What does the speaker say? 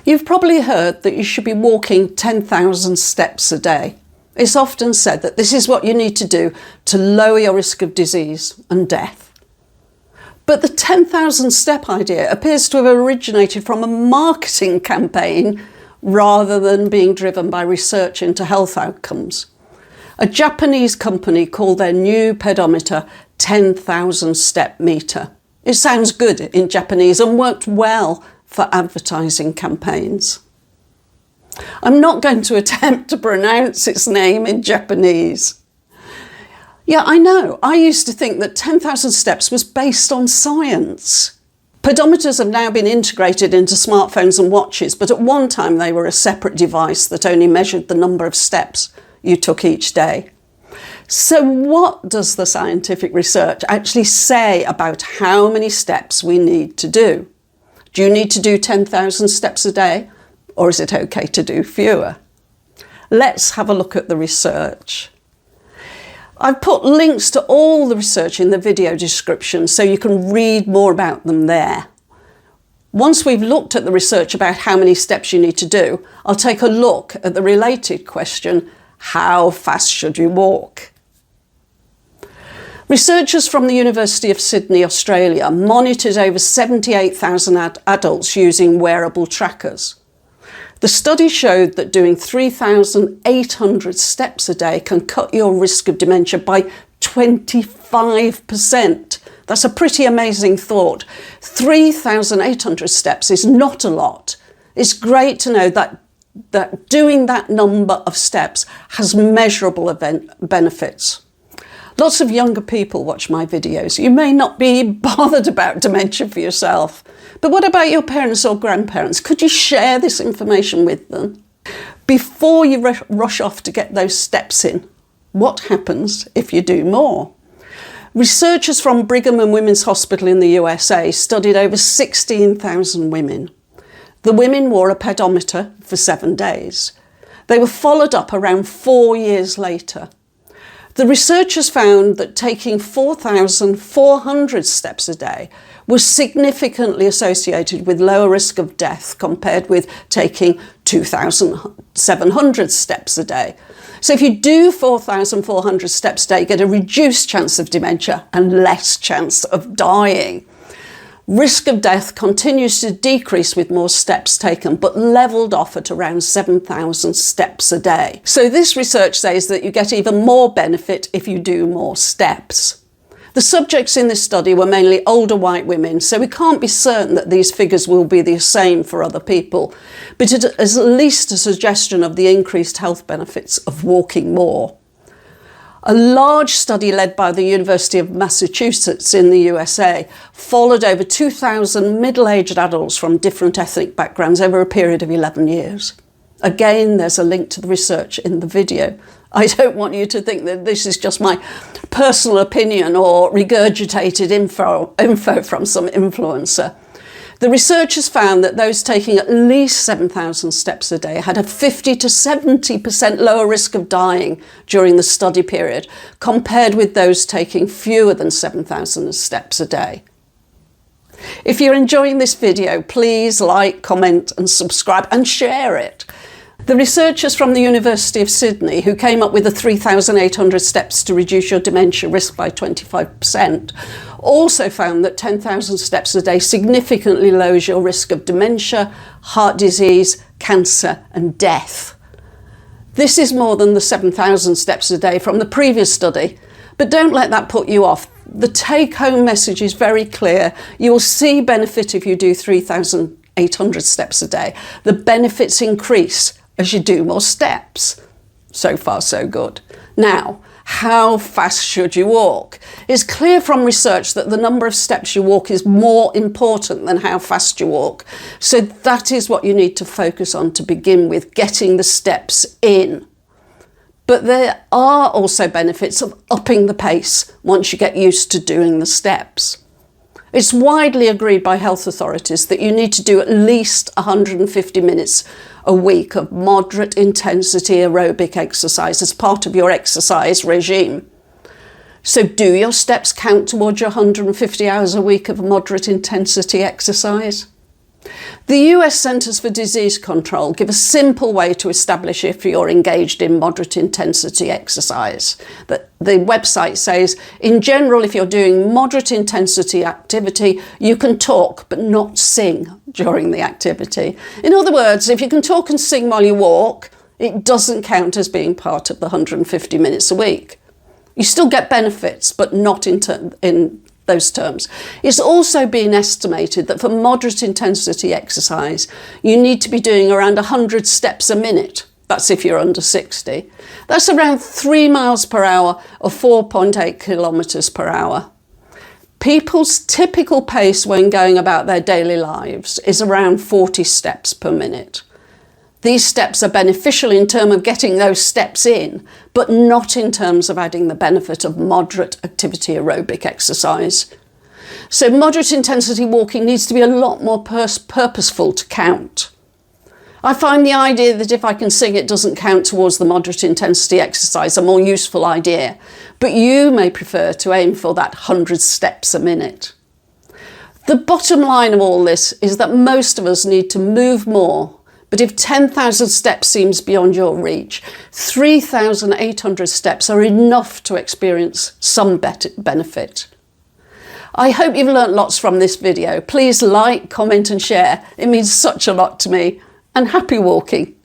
You've probably heard that you should be walking 10,000 steps a day. It's often said that this is what you need to do to lower your risk of disease and death. But the 10,000 step idea appears to have originated from a marketing campaign rather than being driven by research into health outcomes. A Japanese company called their new pedometer 10,000 step meter. It sounds good in Japanese and worked well for advertising campaigns. I'm not going to attempt to pronounce its name in Japanese. Yeah, I know. I used to think that 10,000 steps was based on science. Pedometers have now been integrated into smartphones and watches, but at one time they were a separate device that only measured the number of steps you took each day. So what does the scientific research actually say about how many steps we need to do? Do you need to do 10,000 steps a day, or is it okay to do fewer? Let's have a look at the research. I've put links to all the research in the video description so you can read more about them there. Once we've looked at the research about how many steps you need to do, I'll take a look at the related question, how fast should you walk? Researchers from the University of Sydney, Australia, monitored over 78,000 adults using wearable trackers. The study showed that doing 3,800 steps a day can cut your risk of dementia by 25%. That's a pretty amazing thought. 3,800 steps is not a lot. It's great to know that doing that number of steps has measurable benefits. Lots of younger people watch my videos. You may not be bothered about dementia for yourself, but what about your parents or grandparents? Could you share this information with them? Before you rush off to get those steps in, what happens if you do more? Researchers from Brigham and Women's Hospital in the USA studied over 16,000 women. The women wore a pedometer for 7 days. They were followed up around 4 years later. The researchers found that taking 4,400 steps a day was significantly associated with lower risk of death compared with taking 2,700 steps a day. So if you do 4,400 steps a day, you get a reduced chance of dementia and less chance of dying. Risk of death continues to decrease with more steps taken, but levelled off at around 7,000 steps a day. So this research says that you get even more benefit if you do more steps. The subjects in this study were mainly older white women, so we can't be certain that these figures will be the same for other people, but it is at least a suggestion of the increased health benefits of walking more. A large study led by the University of Massachusetts in the USA followed over 2,000 middle-aged adults from different ethnic backgrounds over a period of 11 years. Again, there's a link to the research in the video. I don't want you to think that this is just my personal opinion or regurgitated info from some influencer. The researchers found that those taking at least 7,000 steps a day had a 50 to 70% lower risk of dying during the study period, compared with those taking fewer than 7,000 steps a day. If you're enjoying this video, please like, comment and subscribe and share it. The researchers from the University of Sydney, who came up with the 3,800 steps to reduce your dementia risk by 25%, also found that 10,000 steps a day significantly lowers your risk of dementia, heart disease, cancer and death. This is more than the 7,000 steps a day from the previous study, but don't let that put you off. The take-home message is very clear. You will see benefit if you do 3,800 steps a day. The benefits increase as you do more steps. So far, so good. Now, how fast should you walk? It's clear from research that the number of steps you walk is more important than how fast you walk. So that is what you need to focus on to begin with, getting the steps in. But there are also benefits of upping the pace once you get used to doing the steps. It's widely agreed by health authorities that you need to do at least 150 minutes a week of moderate intensity aerobic exercise as part of your exercise regime. So do your steps count towards your 150 hours a week of moderate intensity exercise? The US Centers for Disease Control give a simple way to establish if you're engaged in moderate intensity exercise. The website says, in general, if you're doing moderate intensity activity, you can talk but not sing during the activity. In other words, if you can talk and sing while you walk, it doesn't count as being part of the 150 minutes a week. You still get benefits, but not in those terms. It's also been estimated that for moderate intensity exercise, you need to be doing around 100 steps a minute. That's if you're under 60. That's around 3 miles per hour or 4.8 kilometres per hour. People's typical pace when going about their daily lives is around 40 steps per minute. These steps are beneficial in terms of getting those steps in, but not in terms of adding the benefit of moderate activity aerobic exercise. So moderate intensity walking needs to be a lot more purposeful to count. I find the idea that if I can sing it doesn't count towards the moderate intensity exercise a more useful idea, but you may prefer to aim for that 100 steps a minute. The bottom line of all this is that most of us need to move more. But if 10,000 steps seems beyond your reach, 3,800 steps are enough to experience some benefit. I hope you've learnt lots from this video. Please like, comment and share. It means such a lot to me. And happy walking.